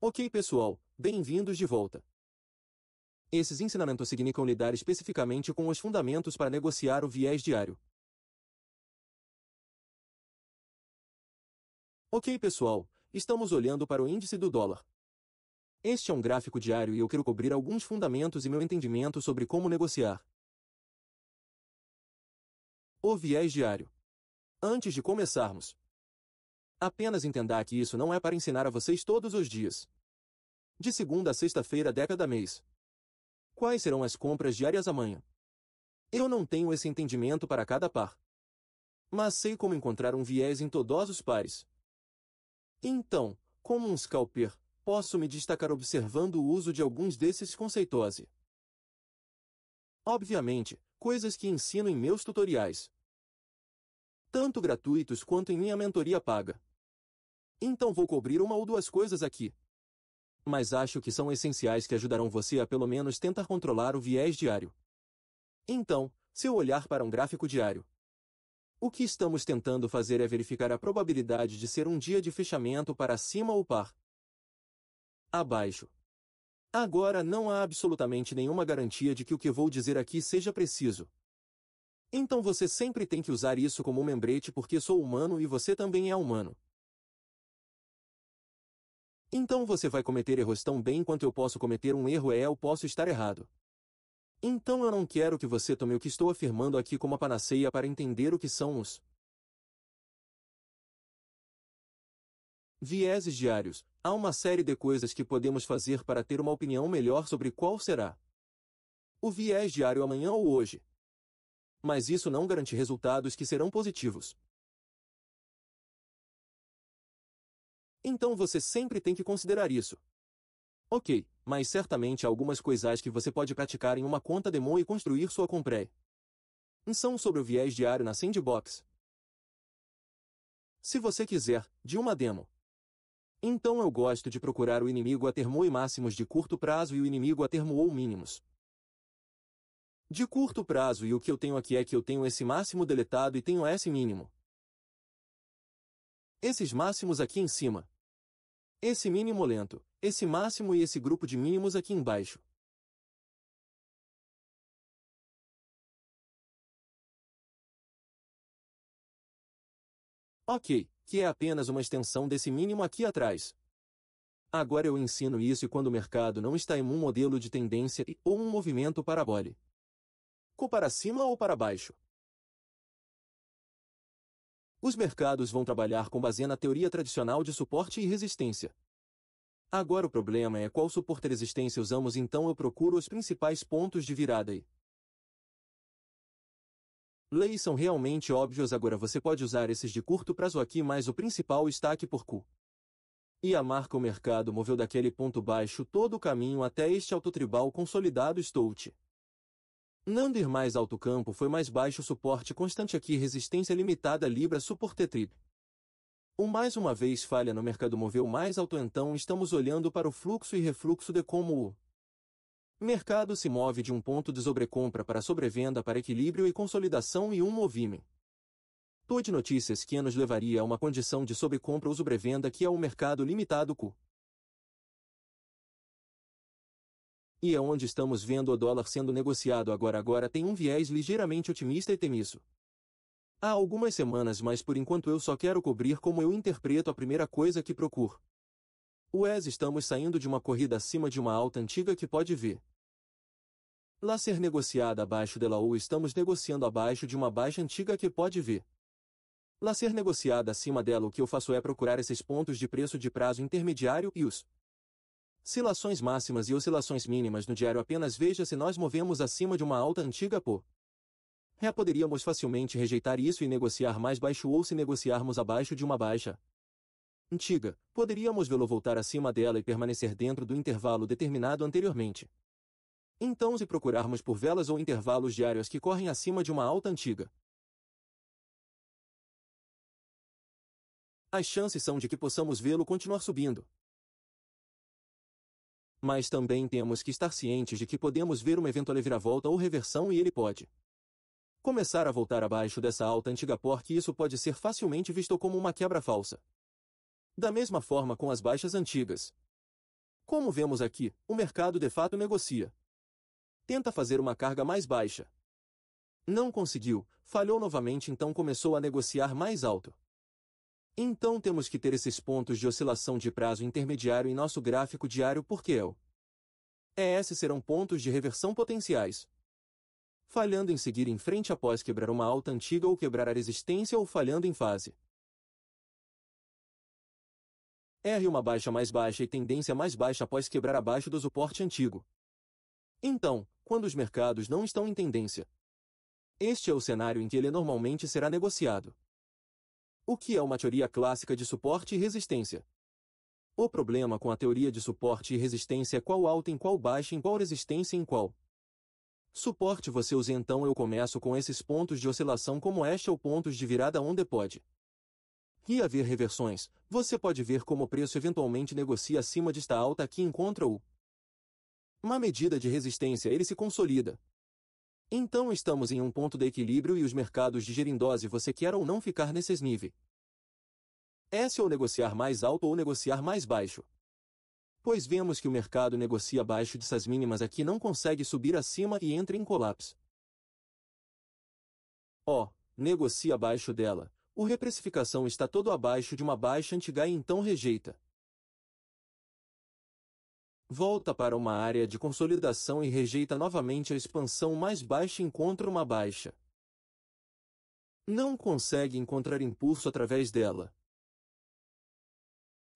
Ok, pessoal, bem-vindos de volta. Esses ensinamentos significam lidar especificamente com os fundamentos para negociar o viés diário. Ok, pessoal, estamos olhando para o índice do dólar. Este é um gráfico diário e eu quero cobrir alguns fundamentos e meu entendimento sobre como negociar o viés diário. Antes de começarmos, apenas entenda que isso não é para ensinar a vocês todos os dias. De segunda a sexta-feira de cada mês. Quais serão as compras diárias amanhã? Eu não tenho esse entendimento para cada par. Mas sei como encontrar um viés em todos os pares. Então, como um scalper, posso me destacar observando o uso de alguns desses conceitos. Obviamente, coisas que ensino em meus tutoriais. Tanto gratuitos quanto em minha mentoria paga. Então vou cobrir uma ou duas coisas aqui. Mas acho que são essenciais que ajudarão você a pelo menos tentar controlar o viés diário. Então, se eu olhar para um gráfico diário, o que estamos tentando fazer é verificar a probabilidade de ser um dia de fechamento para cima ou par abaixo. Agora não há absolutamente nenhuma garantia de que o que vou dizer aqui seja preciso. Então você sempre tem que usar isso como um lembrete porque sou humano e você também é humano. Então você vai cometer erros tão bem quanto eu posso cometer um erro eu posso estar errado. Então eu não quero que você tome o que estou afirmando aqui como a panaceia para entender o que são os vieses diários. Há uma série de coisas que podemos fazer para ter uma opinião melhor sobre qual será o viés diário amanhã ou hoje. Mas isso não garante resultados que serão positivos. Então você sempre tem que considerar isso. Ok, mas certamente há algumas coisas que você pode praticar em uma conta demo e construir sua compra. São sobre o viés diário na Sandbox. Se você quiser, de uma demo. Então eu gosto de procurar o inimigo a termo e máximos de curto prazo e o inimigo a termo ou mínimos de curto prazo, e o que eu tenho aqui é que eu tenho esse máximo deletado e tenho esse mínimo. Esses máximos aqui em cima. Esse mínimo lento, esse máximo e esse grupo de mínimos aqui embaixo. Ok, que é apenas uma extensão desse mínimo aqui atrás. Agora eu ensino isso e quando o mercado não está em um modelo de tendência ou um movimento parabólico. Para cima ou para baixo. Os mercados vão trabalhar com base na teoria tradicional de suporte e resistência. Agora o problema é qual suporte e resistência usamos, então eu procuro os principais pontos de virada e leis são realmente óbvios. Agora você pode usar esses de curto prazo aqui, mas o principal está aqui por Q. E a marca o mercado moveu daquele ponto baixo todo o caminho até este alto tribal consolidado Stout. Nander mais alto campo foi mais baixo suporte constante aqui resistência limitada Libra suporte trip. Mais uma vez falha no mercado moveu mais alto, então estamos olhando para o fluxo e refluxo de como o mercado se move de um ponto de sobrecompra para sobrevenda para equilíbrio e consolidação e um movimento de notícias que nos levaria a uma condição de sobrecompra ou sobrevenda que é o mercado limitado Q. E é onde estamos vendo o dólar sendo negociado agora tem um viés ligeiramente otimista e temisso. Há algumas semanas, mas por enquanto eu só quero cobrir como eu interpreto a primeira coisa que procuro. Estamos saindo de uma corrida acima de uma alta antiga que pode ver lá ser negociada abaixo dela ou estamos negociando abaixo de uma baixa antiga que pode ver lá ser negociada acima dela. O que eu faço é procurar esses pontos de preço de prazo intermediário e os oscilações máximas e oscilações mínimas no diário. Apenas veja se nós movemos acima de uma alta antiga poderíamos facilmente rejeitar isso e negociar mais baixo, ou se negociarmos abaixo de uma baixa antiga, poderíamos vê-lo voltar acima dela e permanecer dentro do intervalo determinado anteriormente. Então se procurarmos por velas ou intervalos diários que correm acima de uma alta antiga, as chances são de que possamos vê-lo continuar subindo. Mas também temos que estar cientes de que podemos ver uma eventual reviravolta ou reversão e ele pode começar a voltar abaixo dessa alta antiga, porque isso pode ser facilmente visto como uma quebra falsa. Da mesma forma com as baixas antigas. Como vemos aqui, o mercado de fato negocia. Tenta fazer uma carga mais baixa. Não conseguiu, falhou novamente, então começou a negociar mais alto. Então temos que ter esses pontos de oscilação de prazo intermediário em nosso gráfico diário porque esses serão pontos de reversão potenciais. Falhando em seguir em frente após quebrar uma alta antiga ou quebrar a resistência ou falhando em fase R uma baixa mais baixa e tendência mais baixa após quebrar abaixo do suporte antigo. Então, quando os mercados não estão em tendência, este é o cenário em que ele normalmente será negociado. O que é uma teoria clássica de suporte e resistência? O problema com a teoria de suporte e resistência é qual alta em qual baixa em qual resistência em qual suporte você usa. Então eu começo com esses pontos de oscilação como este ou pontos de virada onde pode haver reversões. Você pode ver como o preço eventualmente negocia acima desta alta aqui, encontra uma medida de resistência, ele se consolida. Então estamos em um ponto de equilíbrio e os mercados digerem dose. Você quer ou não ficar nesses níveis. Ou negociar mais alto ou negociar mais baixo. Pois vemos que o mercado negocia abaixo dessas mínimas aqui, não consegue subir acima e entra em colapso. Negocia abaixo dela. O reprecificação está todo abaixo de uma baixa antiga e então rejeita. Volta para uma área de consolidação e rejeita novamente a expansão mais baixa e encontra uma baixa. Não consegue encontrar impulso através dela.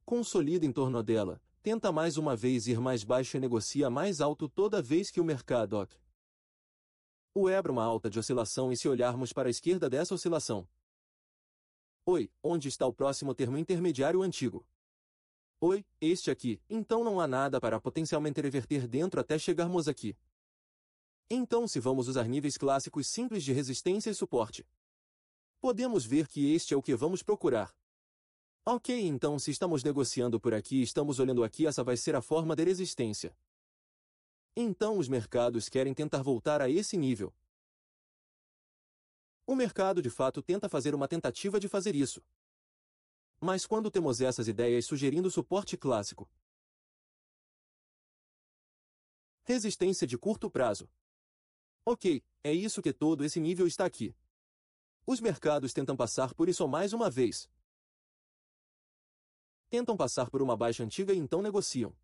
Consolida em torno dela, tenta mais uma vez ir mais baixo e negocia mais alto toda vez que o mercado quebra uma alta de oscilação. E se olharmos para a esquerda dessa oscilação, onde está o próximo termo intermediário antigo? Este aqui. Então não há nada para potencialmente reverter dentro até chegarmos aqui. Então se vamos usar níveis clássicos simples de resistência e suporte, podemos ver que este é o que vamos procurar. Então se estamos negociando por aqui, estamos olhando aqui, essa vai ser a forma de resistência. Então os mercados querem tentar voltar a esse nível. O mercado de fato tenta fazer uma tentativa de fazer isso. Mas quando temos essas ideias sugerindo suporte clássico, resistência de curto prazo, é isso que todo esse nível está aqui. Os mercados tentam passar por isso mais uma vez. Tentam passar por uma baixa antiga e então negociam.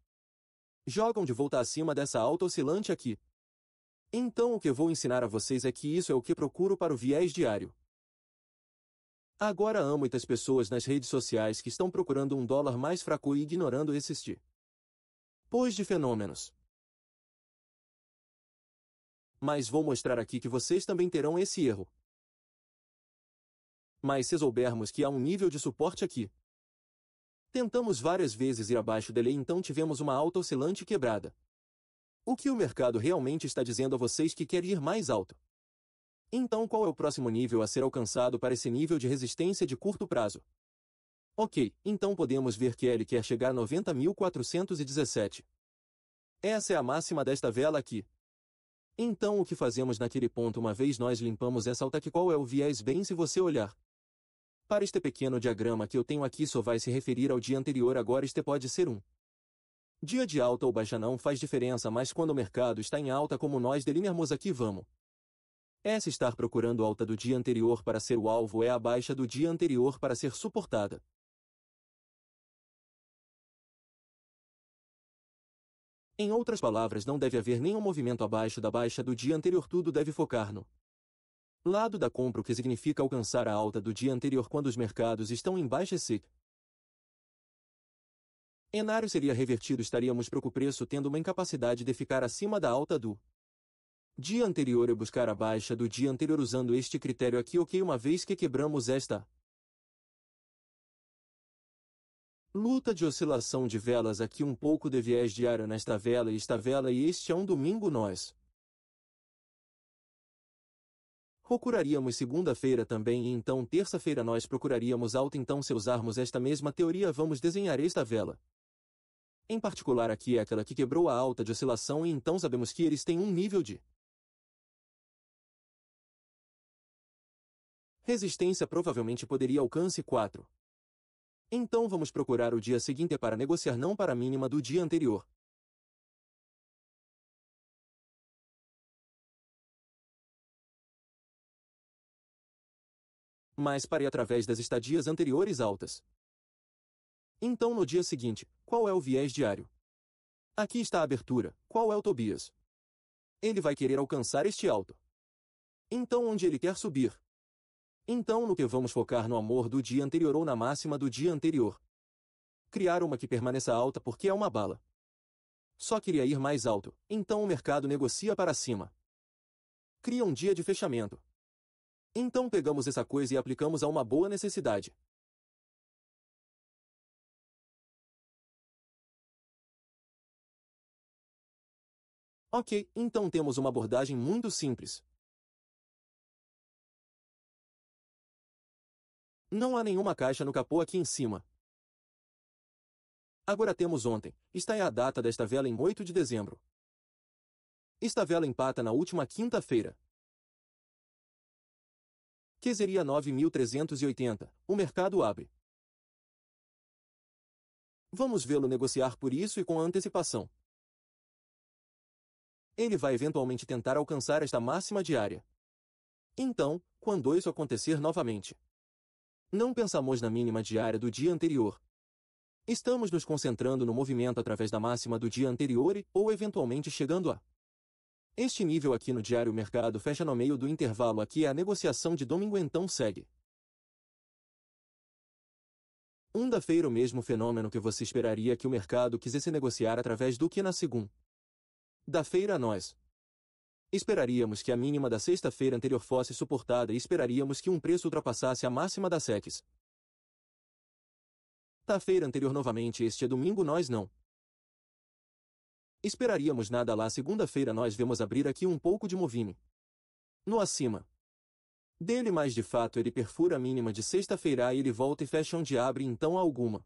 Jogam de volta acima dessa alta oscilante aqui. Então o que vou ensinar a vocês é que isso é o que procuro para o viés diário. Agora há muitas pessoas nas redes sociais que estão procurando um dólar mais fraco e ignorando esses tipos de fenômenos. Mas vou mostrar aqui que vocês também terão esse erro. Mas se soubermos que há um nível de suporte aqui, tentamos várias vezes ir abaixo dele e então tivemos uma alta oscilante quebrada. O que o mercado realmente está dizendo a vocês que quer ir mais alto? Então qual é o próximo nível a ser alcançado para esse nível de resistência de curto prazo? Então podemos ver que ele quer chegar a 90.417. Essa é a máxima desta vela aqui. Então o que fazemos naquele ponto, uma vez nós limpamos essa alta aqui, qual é o viés? Bem, se você olhar para este pequeno diagrama que eu tenho aqui, só vai se referir ao dia anterior. Agora este pode ser um dia de alta ou baixa, não faz diferença, mas quando o mercado está em alta como nós delineamos aqui, vamos se estar procurando a alta do dia anterior para ser o alvo, é a baixa do dia anterior para ser suportada. Em outras palavras, não deve haver nenhum movimento abaixo da baixa do dia anterior, tudo deve focar no lado da compra, o que significa alcançar a alta do dia anterior quando os mercados estão em baixa. Esse cenário seria revertido, estaríamos com o preço tendo uma incapacidade de ficar acima da alta do dia anterior e buscar a baixa do dia anterior usando este critério aqui. Uma vez que quebramos esta luta de oscilação de velas aqui, um pouco de viés diário nesta vela e esta vela, e este é um domingo, nós procuraríamos segunda-feira também, e então terça-feira nós procuraríamos alta. Então se usarmos esta mesma teoria, vamos desenhar esta vela. Em particular aqui é aquela que quebrou a alta de oscilação, e então sabemos que eles têm um nível de resistência, provavelmente poderia alcance 4. Então vamos procurar o dia seguinte para negociar, não para a mínima do dia anterior. mas parei através das estadias anteriores altas. Então no dia seguinte, qual é o viés diário? Aqui está a abertura, qual é o Tobias? Ele vai querer alcançar este alto. Então onde ele quer subir? Então no que vamos focar no amor do dia anterior ou na máxima do dia anterior? Criar uma que permaneça alta porque é uma bala. Só queria ir mais alto, então o mercado negocia para cima. Cria um dia de fechamento. Então pegamos essa coisa e aplicamos a uma boa necessidade. Ok, então temos uma abordagem muito simples. Não há nenhuma caixa no capô aqui em cima. Agora temos ontem, está a data desta vela em 8 de dezembro. Esta vela empata na última quinta-feira, que seria 9.380, o mercado abre. Vamos vê-lo negociar por isso e com antecipação. Ele vai eventualmente tentar alcançar esta máxima diária. Então, quando isso acontecer novamente, não pensamos na mínima diária do dia anterior. Estamos nos concentrando no movimento através da máxima do dia anterior e, ou eventualmente chegando a este nível aqui no diário. O mercado fecha no meio do intervalo aqui, é a negociação de domingo, então segue. Da feira, o mesmo fenômeno que você esperaria que o mercado quisesse negociar através do que na segunda da feira nós esperaríamos que a mínima da sexta-feira anterior fosse suportada e esperaríamos que um preço ultrapassasse a máxima da SEX. Da feira anterior novamente, este é domingo, nós não esperaríamos nada lá. Segunda-feira nós vemos abrir aqui um pouco de movimento no acima dele, mas de fato ele perfura a mínima de sexta-feira e ele volta e fecha onde abre. Então alguma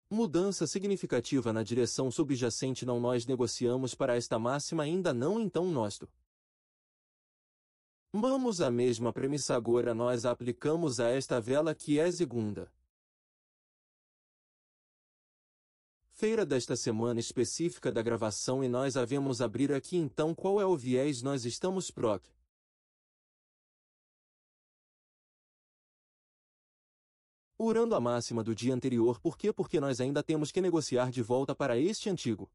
mudança significativa na direção subjacente não nós negociamos para esta máxima ainda não, então nós vamos a mesma premissa agora nós a aplicamos a esta vela que é segunda feira desta semana específica da gravação e nós havemos abrir aqui. Então qual é o viés? Nós estamos urando a máxima do dia anterior. Por quê? Porque nós ainda temos que negociar de volta para este antigo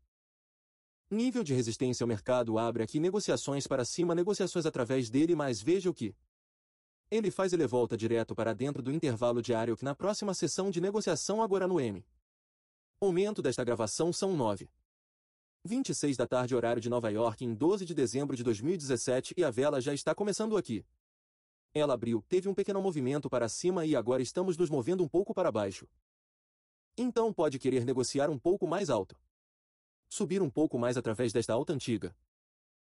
nível de resistência. O mercado abre aqui negociações para cima, negociações através dele, mas veja o que ele faz. Ele volta direto para dentro do intervalo diário que na próxima sessão de negociação agora no M. O momento desta gravação são 9h26 da tarde, horário de Nova York, em 12 de dezembro de 2017 e a vela já está começando aqui. Ela abriu, teve um pequeno movimento para cima e agora estamos nos movendo um pouco para baixo. Então pode querer negociar um pouco mais alto. Subir um pouco mais através desta alta antiga.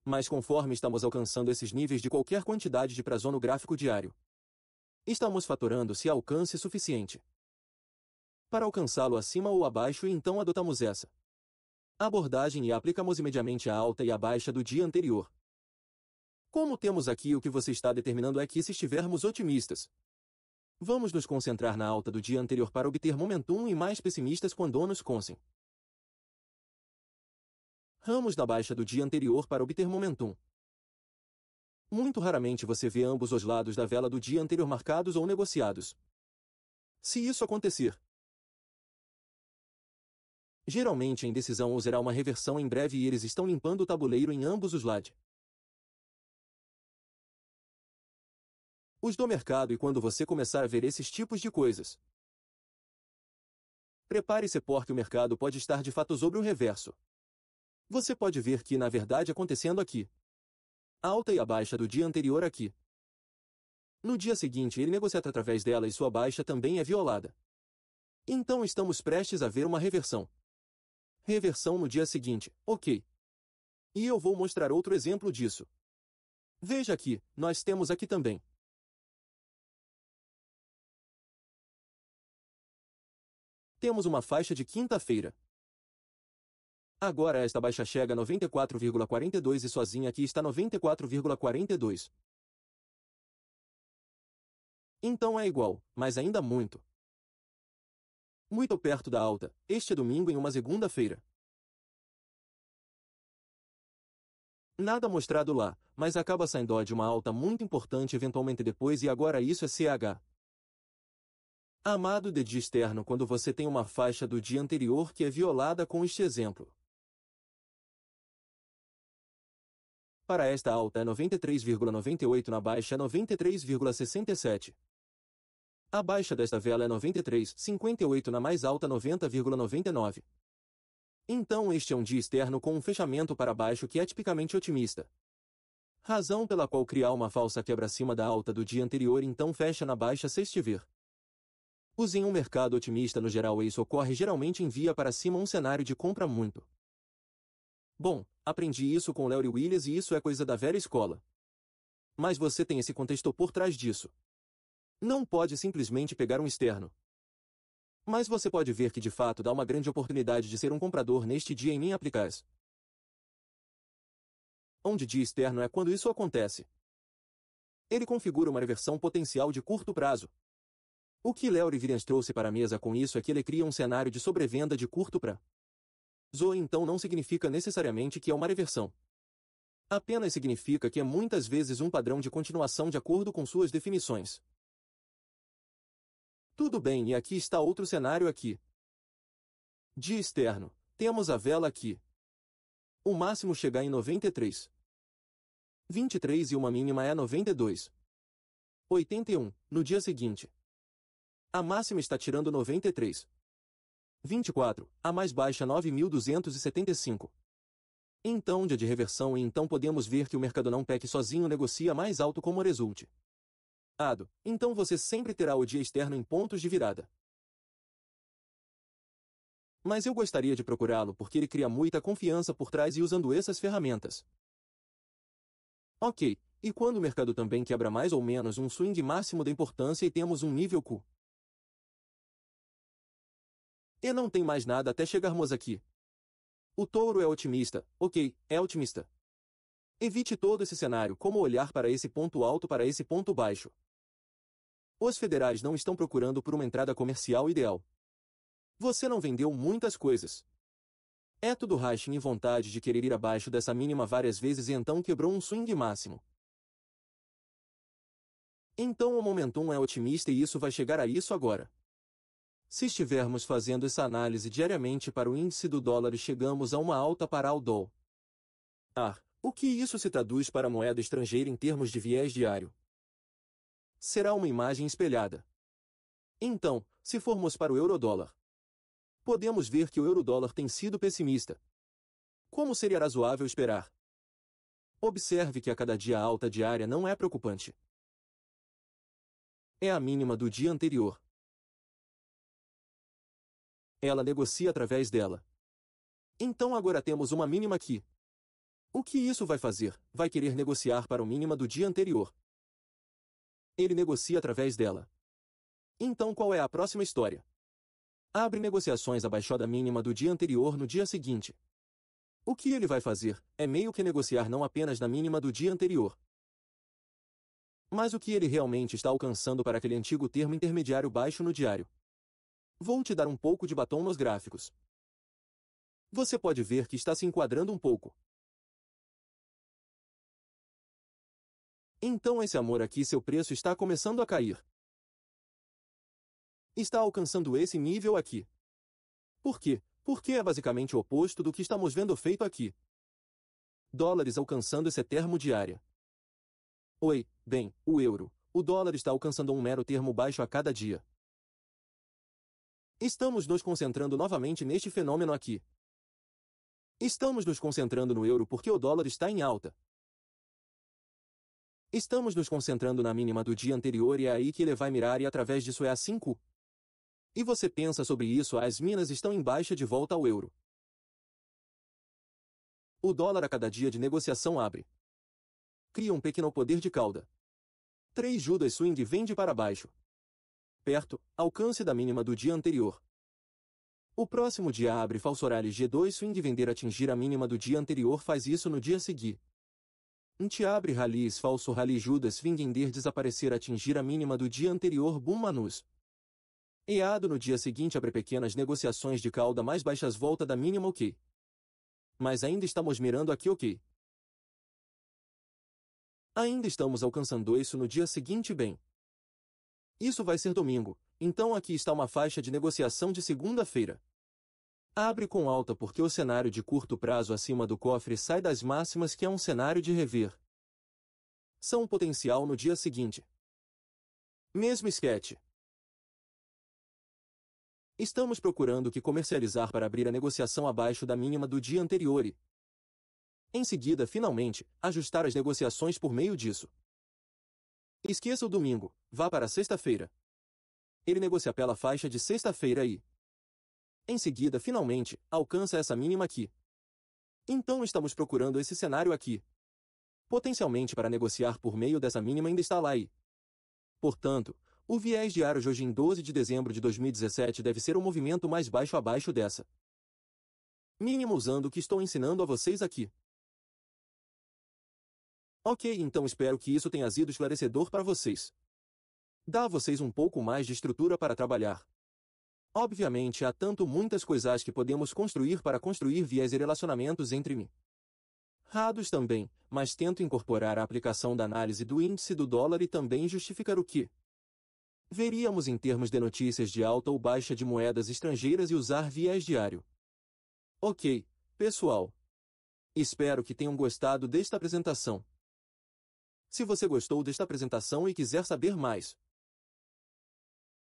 Mas conforme estamos alcançando esses níveis de qualquer quantidade de prazo no gráfico diário, estamos fatorando se há alcance suficiente para alcançá-lo acima ou abaixo, e então adotamos essa abordagem e aplicamos imediatamente a alta e a baixa do dia anterior. Como temos aqui, o que você está determinando é que se estivermos otimistas, vamos nos concentrar na alta do dia anterior para obter momentum e mais pessimistas quando nos concentramos na baixa do dia anterior para obter momentum. Muito raramente você vê ambos os lados da vela do dia anterior marcados ou negociados. Se isso acontecer, geralmente a indecisão userá uma reversão em breve e eles estão limpando o tabuleiro em ambos os lados. Os do mercado, e quando você começar a ver esses tipos de coisas, prepare-se porque o mercado pode estar de fato sobre o reverso. Você pode ver que na verdade acontecendo aqui. A alta e a baixa do dia anterior aqui. No dia seguinte ele negocia através dela e sua baixa também é violada. Então estamos prestes a ver uma reversão. Reversão no dia seguinte, ok. E eu vou mostrar outro exemplo disso. Veja aqui, nós temos aqui também temos uma faixa de quinta-feira. Agora esta baixa chega a 94,42 e sozinha aqui está 94,42. Então é igual, mas ainda muito perto da alta, este domingo em uma segunda-feira. Nada mostrado lá, mas acaba saindo de uma alta muito importante eventualmente depois e agora isso é CH. Amado de dia externo quando você tem uma faixa do dia anterior que é violada com este exemplo. Para esta alta é 93,98 na baixa é 93,67. A baixa desta vela é 93,58 na mais alta 90,99. Então este é um dia externo com um fechamento para baixo que é tipicamente otimista. Razão pela qual criar uma falsa quebra acima da alta do dia anterior então fecha na baixa se estiver. Em um mercado otimista no geral isso ocorre geralmente envia para cima um cenário de compra muito. Bom, aprendi isso com Larry Williams e isso é coisa da velha escola. Mas você tem esse contexto por trás disso. Não pode simplesmente pegar um externo. Mas você pode ver que de fato dá uma grande oportunidade de ser um comprador neste dia em minha aplicais. Onde dia externo é quando isso acontece. Ele configura uma reversão potencial de curto prazo. O que Larry Williams trouxe para a mesa com isso é que ele cria um cenário de sobrevenda de curto prazo. Então não significa necessariamente que é uma reversão. Apenas significa que é muitas vezes um padrão de continuação de acordo com suas definições. Tudo bem, e aqui está outro cenário aqui. Dia externo, temos a vela aqui. O máximo chega em 93. 23 e uma mínima é 92. 81, no dia seguinte. A máxima está tirando 93. 24, a mais baixa 9.275. Então dia de reversão e então podemos ver que o mercado não PEC sozinho negocia mais alto como resulte. Então você sempre terá o dia externo em pontos de virada. Mas eu gostaria de procurá-lo porque ele cria muita confiança por trás e usando essas ferramentas. Ok, e quando o mercado também quebra mais ou menos um swing máximo da importância e temos um nível Q. E não tem mais nada até chegarmos aqui. O touro é otimista, ok, é otimista. Evite todo esse cenário como olhar para esse ponto alto para esse ponto baixo. Os federais não estão procurando por uma entrada comercial ideal. Você não vendeu muitas coisas. É tudo raching e vontade de querer ir abaixo dessa mínima várias vezes e então quebrou um swing máximo. Então o momentum é otimista e isso vai chegar a isso agora. Se estivermos fazendo essa análise diariamente para o índice do dólar e chegamos a uma alta para o dólar. O que isso se traduz para a moeda estrangeira em termos de viés diário? Será uma imagem espelhada. Então, se formos para o euro-dólar, podemos ver que o euro-dólar tem sido pessimista. Como seria razoável esperar? Observe que a cada dia a alta diária não é preocupante. É a mínima do dia anterior. Ela negocia através dela. Então agora temos uma mínima aqui. O que isso vai fazer? Vai querer negociar para o mínima do dia anterior. Ele negocia através dela. Então qual é a próxima história? Abre negociações abaixo da mínima do dia anterior no dia seguinte. O que ele vai fazer é meio que negociar não apenas na mínima do dia anterior, mas o que ele realmente está alcançando para aquele antigo termo intermediário baixo no diário. Vou te dar um pouco de batom nos gráficos. Você pode ver que está se enquadrando um pouco. Então esse amor aqui seu preço está começando a cair. Está alcançando esse nível aqui. Por quê? Porque é basicamente o oposto do que estamos vendo feito aqui. Dólares alcançando esse termo diária. O euro, o dólar está alcançando um mero termo baixo a cada dia. Estamos nos concentrando novamente neste fenômeno aqui. Estamos nos concentrando no euro porque o dólar está em alta. Estamos nos concentrando na mínima do dia anterior e é aí que ele vai mirar e através disso é a 5. E você pensa sobre isso, as minas estão em baixa de volta ao euro. O dólar a cada dia de negociação abre. Cria um pequeno poder de cauda. 3 Judas Swing vende para baixo. Perto, alcance da mínima do dia anterior. O próximo dia abre falso rally G2 Swing vender atingir a mínima do dia anterior faz isso no dia seguinte. Abre rallies falso rally Judas Swing vender desaparecer atingir a mínima do dia anterior boom manus. No dia seguinte abre pequenas negociações de cauda mais baixas volta da mínima ok. Mas ainda estamos mirando aqui ok. Ainda estamos alcançando isso no dia seguinte bem. Isso vai ser domingo, então aqui está uma faixa de negociação de segunda-feira. Abre com alta porque o cenário de curto prazo acima do cofre sai das máximas que é um cenário de rever. São potencial no dia seguinte. Mesmo esquete. Estamos procurando que comercializar para abrir a negociação abaixo da mínima do dia anterior e, em seguida, finalmente, ajustar as negociações por meio disso. Esqueça o domingo, vá para sexta-feira. Ele negocia pela faixa de sexta-feira e, em seguida, finalmente, alcança essa mínima aqui. Então estamos procurando esse cenário aqui. Potencialmente para negociar por meio dessa mínima ainda está lá aí. Portanto, o viés diário de hoje em 12 de dezembro de 2017 deve ser o movimento mais baixo abaixo dessa mínima usando o que estou ensinando a vocês aqui. Ok, então espero que isso tenha sido esclarecedor para vocês. Dá a vocês um pouco mais de estrutura para trabalhar. Obviamente há tanto muitas coisas que podemos construir para construir viés e relacionamentos entre mim. Rados também, mas tento incorporar a aplicação da análise do índice do dólar e também justificar o que veríamos em termos de notícias de alta ou baixa de moedas estrangeiras e usar viés diário. Ok, pessoal. Espero que tenham gostado desta apresentação. Se você gostou desta apresentação e quiser saber mais